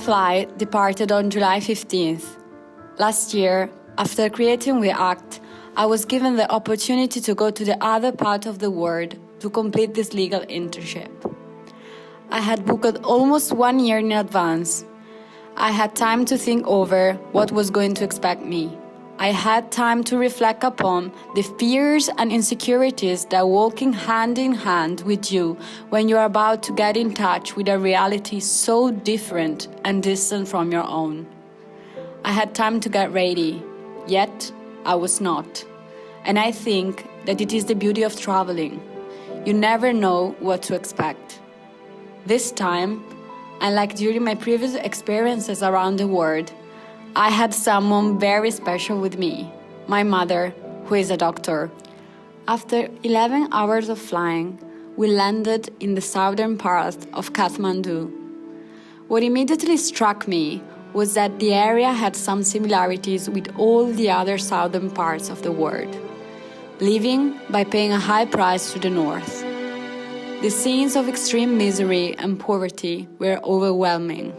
flight departed on July 15th. Last year, after creating React, I was given the opportunity to go to the other part of the world to complete this legal internship. I had booked almost 1 year in advance. I had time to think over what was going to expect me. I had time to reflect upon the fears and insecurities that walking hand in hand with you when you are about to get in touch with a reality so different and distant from your own. I had time to get ready, yet I was not. And I think that it is the beauty of traveling. You never know what to expect. This time, unlike during my previous experiences around the world, I had someone very special with me, my mother, who is a doctor. After 11 hours of flying, we landed in the southern part of Kathmandu. What immediately struck me was that the area had some similarities with all the other southern parts of the world, living by paying a high price to the north. The scenes of extreme misery and poverty were overwhelming.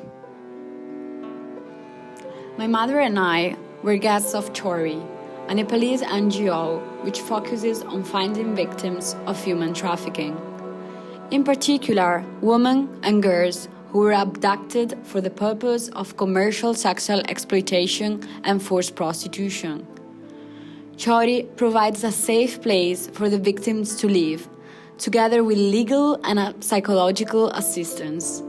My mother and I were guests of Chori, a Nepalese NGO which focuses on finding victims of human trafficking. In particular, women and girls who were abducted for the purpose of commercial sexual exploitation and forced prostitution. Chori provides a safe place for the victims to live, together with legal and psychological assistance.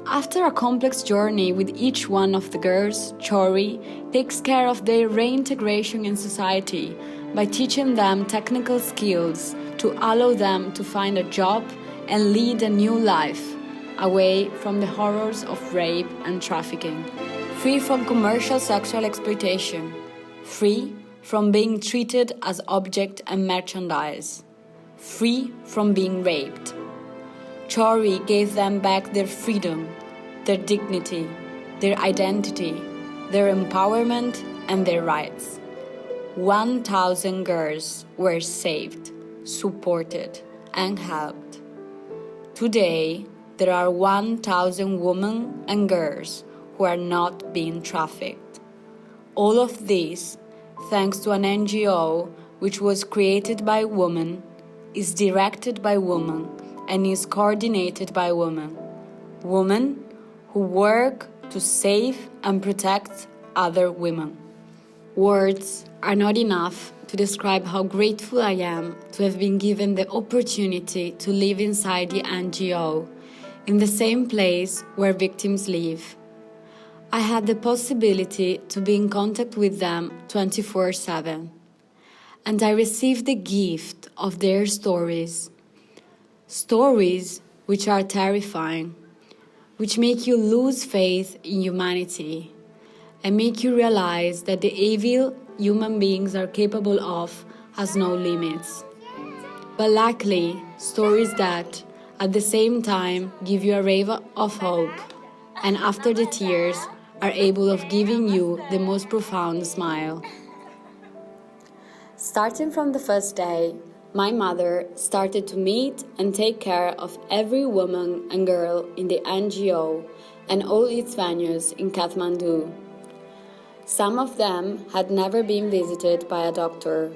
After a complex journey with each one of the girls, Chori takes care of their reintegration in society by teaching them technical skills to allow them to find a job and lead a new life, away from the horrors of rape and trafficking, free from commercial sexual exploitation, free from being treated as object and merchandise, free from being raped. Chori gave them back their freedom, their dignity, their identity, their empowerment, and their rights. 1,000 girls were saved, supported, and helped. Today, there are 1,000 women and girls who are not being trafficked. All of this thanks to an NGO which was created by women, is directed by women, and is coordinated by women. Women who work to save and protect other women. Words are not enough to describe how grateful I am to have been given the opportunity to live inside the NGO, in the same place where victims live. I had the possibility to be in contact with them 24/7, and I received the gift of their stories. Stories which are terrifying, which make you lose faith in humanity, and make you realize that the evil human beings are capable of has no limits. But luckily, stories that, at the same time, give you a ray of hope, and after the tears, are able of giving you the most profound smile. Starting from the first day, my mother started to meet and take care of every woman and girl in the NGO and all its venues in Kathmandu. Some of them had never been visited by a doctor.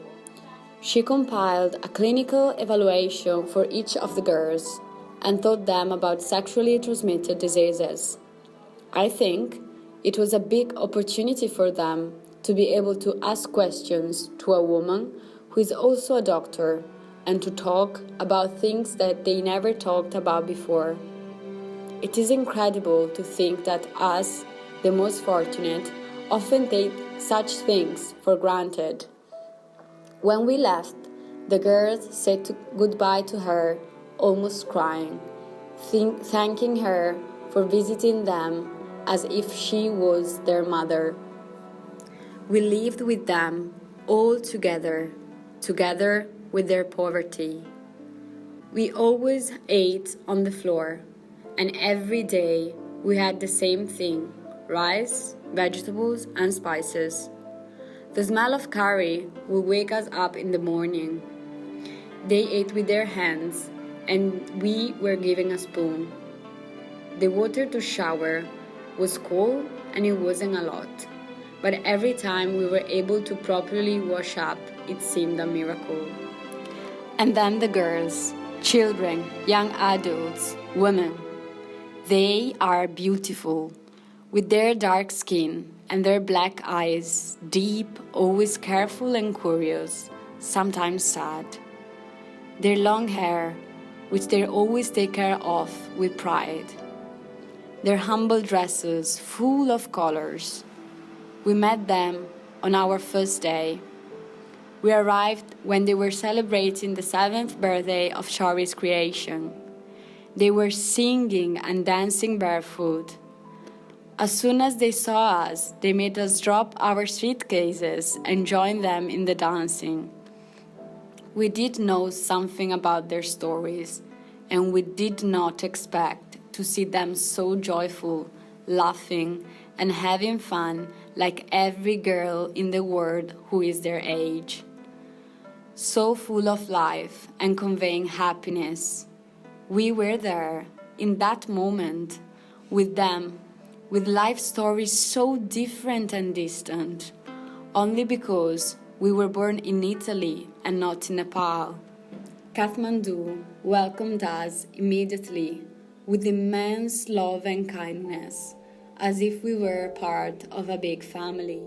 She compiled a clinical evaluation for each of the girls and taught them about sexually transmitted diseases. I think it was a big opportunity for them to be able to ask questions to a woman who is also a doctor and to talk about things that they never talked about before. It is incredible to think that us, the most fortunate, often take such things for granted. When we left, the girls said goodbye to her, almost crying, thanking her for visiting them as if she was their mother. We lived with them all together with their poverty. We always ate on the floor, and every day we had the same thing: rice, vegetables, and spices. The smell of curry would wake us up in the morning. They ate with their hands, and we were given a spoon. The water to shower was cold and it wasn't a lot. But every time we were able to properly wash up, it seemed a miracle. And then the girls, children, young adults, women. They are beautiful, with their dark skin and their black eyes, deep, always careful and curious, sometimes sad. Their long hair, which they always take care of with pride. Their humble dresses, full of colors. We met them on our first day. We arrived when they were celebrating the 7th birthday of Shori's creation. They were singing and dancing barefoot. As soon as they saw us, they made us drop our suitcases and join them in the dancing. We did know something about their stories, and we did not expect to see them so joyful, laughing, and having fun like every girl in the world who is their age. So full of life and conveying happiness. We were there, in that moment, with them, with life stories so different and distant, only because we were born in Italy and not in Nepal. Kathmandu welcomed us immediately with immense love and kindness, as if we were part of a big family.